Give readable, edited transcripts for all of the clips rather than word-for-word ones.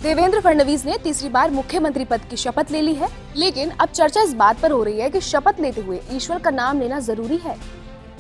देवेंद्र फडणवीस ने तीसरी बार मुख्यमंत्री पद की शपथ ले ली है, लेकिन अब चर्चा इस बात पर हो रही है कि शपथ लेते हुए ईश्वर का नाम लेना जरूरी है।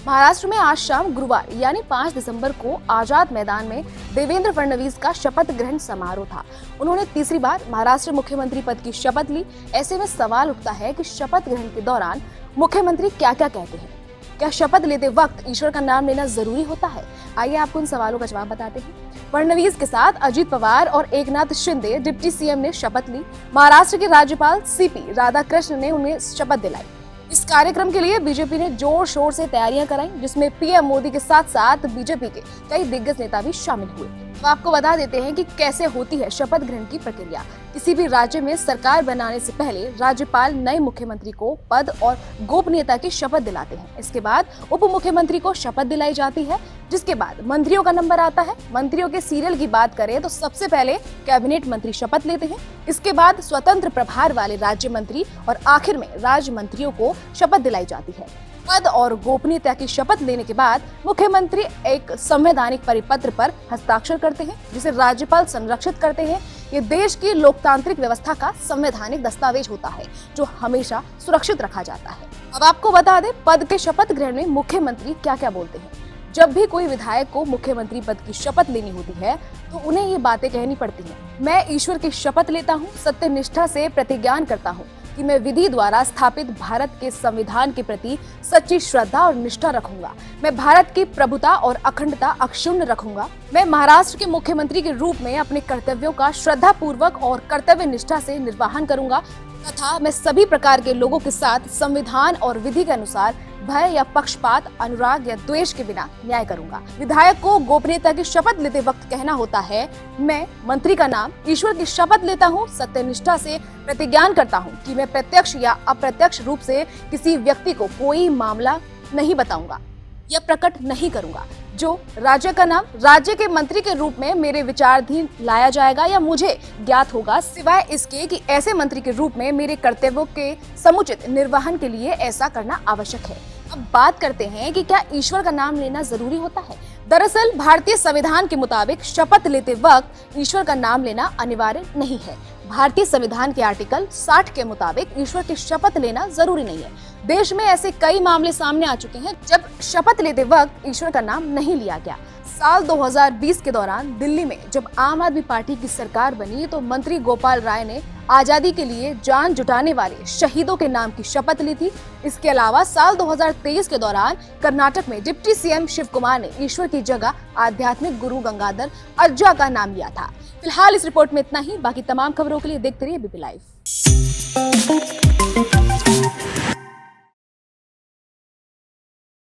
महाराष्ट्र में आज शाम गुरुवार यानी 5 दिसंबर को आजाद मैदान में देवेंद्र फडणवीस का शपथ ग्रहण समारोह था। उन्होंने तीसरी बार महाराष्ट्र मुख्यमंत्री पद की शपथ ली। ऐसे में सवाल उठता है कि शपथ ग्रहण के दौरान मुख्यमंत्री क्या क्या कहते हैं। क्या शपथ लेते वक्त ईश्वर का नाम लेना जरूरी होता है? आइए आपको उन सवालों का जवाब बताते हैं। फडणवीस के साथ अजित पवार और एकनाथ शिंदे डिप्टी सीएम ने शपथ ली। महाराष्ट्र के राज्यपाल सीपी राधाकृष्ण ने उन्हें शपथ दिलाई। इस कार्यक्रम के लिए बीजेपी ने जोर शोर से तैयारियां कराई, जिसमें पीएम मोदी के साथ साथ बीजेपी के कई दिग्गज नेता भी शामिल हुए। तो आपको बता देते हैं कि कैसे होती है शपथ ग्रहण की प्रक्रिया। किसी भी राज्य में सरकार बनाने से पहले राज्यपाल नए मुख्यमंत्री को पद और गोपनीयता की शपथ दिलाते हैं। इसके बाद उप मुख्यमंत्री को शपथ दिलाई जाती है, जिसके बाद मंत्रियों का नंबर आता है। मंत्रियों के सीरियल की बात करें तो सबसे पहले कैबिनेट मंत्री शपथ लेते हैं, इसके बाद स्वतंत्र प्रभार वाले राज्य मंत्री और आखिर में राज्य मंत्रियों को शपथ दिलाई जाती है। पद और गोपनीयता की शपथ लेने के बाद मुख्यमंत्री एक संवैधानिक परिपत्र पर हस्ताक्षर करते हैं, जिसे राज्यपाल संरक्षित करते हैं। ये देश की लोकतांत्रिक व्यवस्था का संवैधानिक दस्तावेज होता है, जो हमेशा सुरक्षित रखा जाता है। अब आपको बता दें, पद के शपथ ग्रहण में मुख्यमंत्री क्या क्या बोलते हैं। जब भी कोई विधायक को मुख्यमंत्री पद की शपथ लेनी होती है तो उन्हें ये बातें कहनी पड़ती हैं। मैं ईश्वर की शपथ लेता हूँ, सत्यनिष्ठा से प्रतिज्ञान करता हूँ कि मैं विधि द्वारा स्थापित भारत के संविधान के प्रति सच्ची श्रद्धा और निष्ठा रखूंगा। मैं भारत की प्रभुता और अखंडता अक्षुण्ण रखूंगा। मैं महाराष्ट्र के मुख्यमंत्री के रूप में अपने कर्तव्यों का श्रद्धा पूर्वक और कर्तव्य निष्ठा से निर्वहन करूंगा तथा मैं सभी प्रकार के लोगों के साथ संविधान और विधि के अनुसार भय या पक्षपात, अनुराग या द्वेष के बिना न्याय करूंगा। विधायक को गोपनीयता की शपथ लेते वक्त कहना होता है, मैं मंत्री का नाम ईश्वर की शपथ लेता हूँ, सत्यनिष्ठा से प्रतिज्ञान करता हूँ कि मैं प्रत्यक्ष या अप्रत्यक्ष रूप से किसी व्यक्ति को कोई मामला नहीं बताऊंगा या प्रकट नहीं करूंगा जो राज्य का नाम राज्य के मंत्री के रूप में मेरे विचाराधीन लाया जाएगा या मुझे ज्ञात होगा, सिवाय इसके कि ऐसे मंत्री के रूप में मेरे कर्तव्यों के समुचित निर्वहन के लिए ऐसा करना आवश्यक है। अब बात करते हैं कि क्या ईश्वर का नाम लेना जरूरी होता है। दरअसल भारतीय संविधान के मुताबिक शपथ लेते वक्त ईश्वर का नाम लेना अनिवार्य नहीं है। भारतीय संविधान के आर्टिकल 60 के मुताबिक ईश्वर की शपथ लेना जरूरी नहीं है। देश में ऐसे कई मामले सामने आ चुके हैं जब शपथ लेते वक्त ईश्वर का नाम नहीं लिया गया। साल 2020 के दौरान दिल्ली में जब आम आदमी पार्टी की सरकार बनी तो मंत्री गोपाल राय ने आजादी के लिए जान जुटाने वाले शहीदों के नाम की शपथ ली थी। इसके अलावा साल 2023 के दौरान कर्नाटक में डिप्टी सीएम शिव कुमार ने ईश्वर की जगह आध्यात्मिक गुरु गंगाधर अज्जा का नाम लिया था। फिलहाल इस रिपोर्ट में इतना ही। बाकी तमाम खबरों के लिए देखते रहिए एबीपी लाइव।